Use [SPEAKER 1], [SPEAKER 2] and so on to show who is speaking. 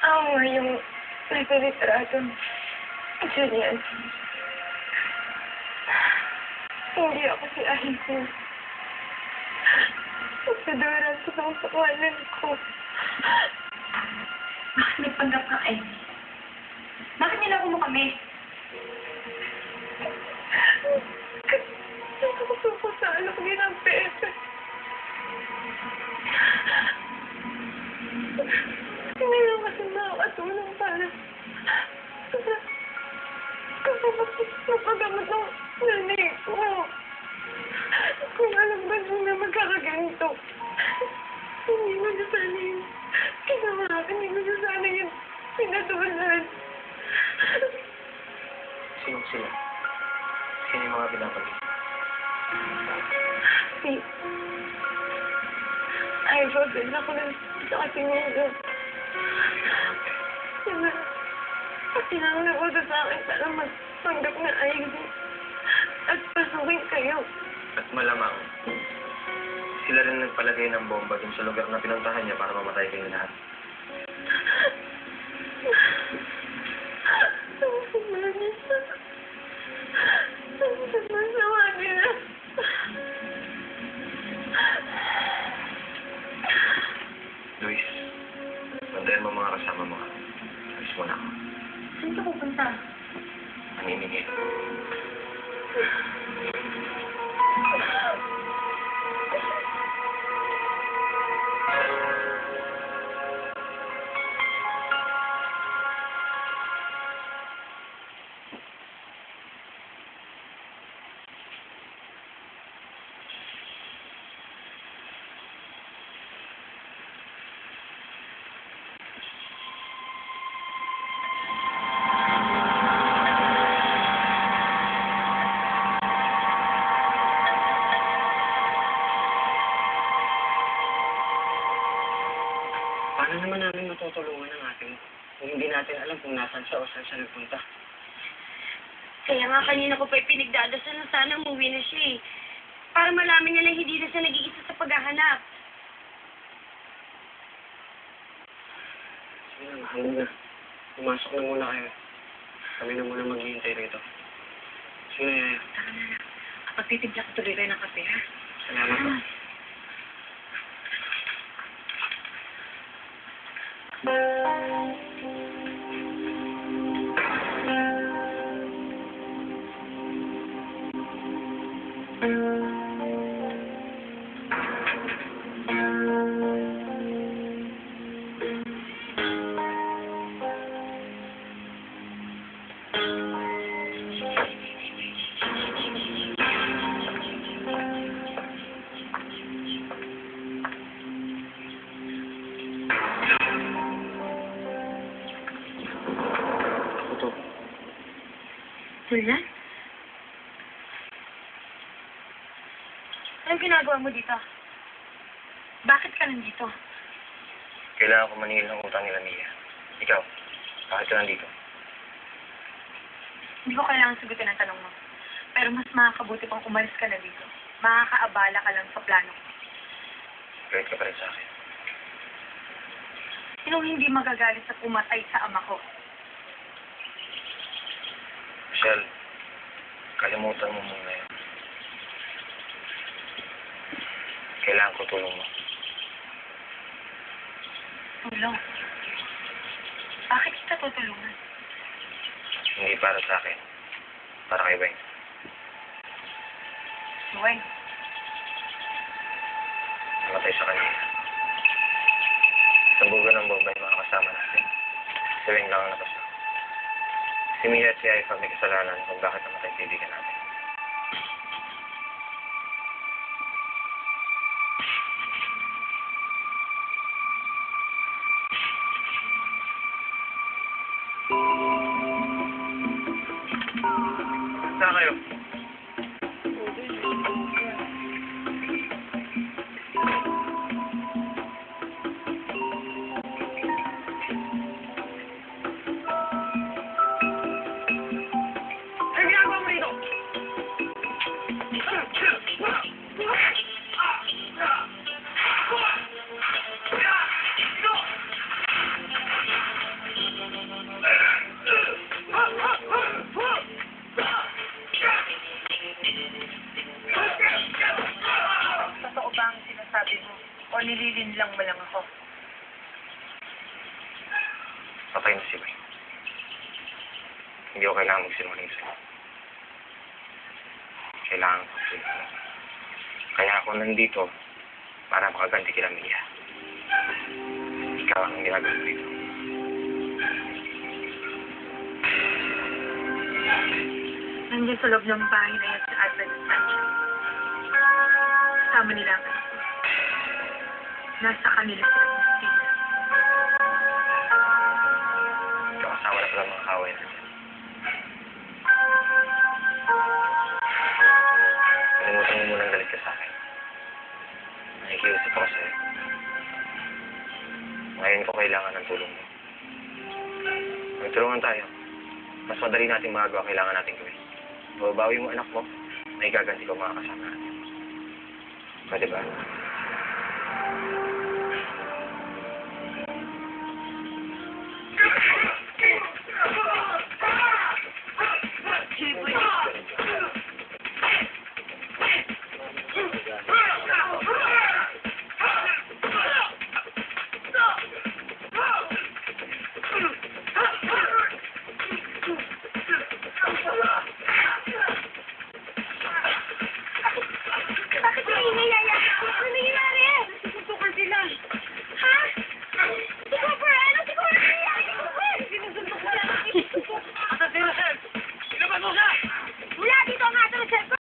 [SPEAKER 1] Ako nga yung nagre-retrato. Julian. Hindi ako si Aileen. Isadora sa pangalan ko.
[SPEAKER 2] Bakit nagpanggap ka, Aileen? Bakit niloko mo kami?
[SPEAKER 1] Kasi ako susalo ko din ang pesa. Hindi lang kasi makakatulong para mapagamot ng nanay ko. Kung alam ba na magkakaganito, hindi mo na sana yung ginawa. Hindi mo na sana yung pinatulan.
[SPEAKER 3] Sino sila? Sino yung mga pinapagin?
[SPEAKER 1] Si... Ay, Robin, ako lang sa katingin. Diba? Kailangan na utos sa akin para magpanggap na ID at pasukin kayo.
[SPEAKER 3] At malamang, sila rin nagpalagay ng bomba dun sa lugar na pinuntahan niya para mamatay kayo lahat.
[SPEAKER 1] Masama nila.
[SPEAKER 3] Luis, bandayan mo mga kasama mo. Luis mo na ako.
[SPEAKER 2] Saan ka pupunta?
[SPEAKER 3] Naniningil.
[SPEAKER 4] Paano naman namin matutulungan ang ate mo kung hindi natin alam kung nasan siya o saan siya nagpunta?
[SPEAKER 2] Kaya nga kanina ko pa ipinagdadasal na sana umuwi na siya eh. Para malaman niya na hindi na siya nag-iisa sa paghahanap.
[SPEAKER 4] Sige na, mahal na. Pumasok na muna kayo. Kami na muna maghihintay rito. Sige na, Yaya.
[SPEAKER 2] Saka na lang. Kapag titimpla ko tuloy kayo ng kape, ha?
[SPEAKER 4] Salamat po. Ako to.
[SPEAKER 2] Julian? Anong ginagawa mo dito? Bakit ka nandito?
[SPEAKER 3] Kailangan ko maningil ng utang nila Mia. Ikaw, bakit ka nandito?
[SPEAKER 2] Hindi ko kailangan sagutin ang tanong mo. Pero mas makakabuti pang umalis ka na dito. Makakaabala ka lang sa plano ko.
[SPEAKER 3] Galit ka pa rin sa akin.
[SPEAKER 2] Sinong hindi magagalit sa pumatay sa ama ko?
[SPEAKER 3] Michelle, kalimutan mo muna yun. Kailangan ko tulong mo.
[SPEAKER 2] Tulong. Bakit kita tutulungan?
[SPEAKER 3] Hindi para sa akin. Para kay Wayne.
[SPEAKER 2] Wayne.
[SPEAKER 3] Namatay sa kanya. Sabugan ng bomba yung mga kasama natin. Si Wayne lang ang napasa. Si Mia at si Aifa may kasalanan kung bakit namatay ang kaibigan natin. Saan kayo? Ano ginagawa mo rito? Patay na si Bay. Hindi ko kailangan magsinungaling sa'yo. Kailangan ko sa'yo. Kaya ako nandito para makaganti kila Mia. Ikaw ang ginagawa ko dito.
[SPEAKER 1] Nandiyan sa loob ng bahay na yan si Alfred at Sancho. Kasama nila ang anak ko. Nasa kanila sila ng sila.
[SPEAKER 3] Kasama na pala mga kaway na dyan. Kalimutan mo munang galit ka sa akin. Nakikiusap ako sa'yo. Ngayon ko kailangan ng tulong mo. Magtulungan tayo. Mas madali nating magagawa kailangan nating gawin. Babawi mo anak mo, may gaganti ko mga kasama natin. Pwede ba?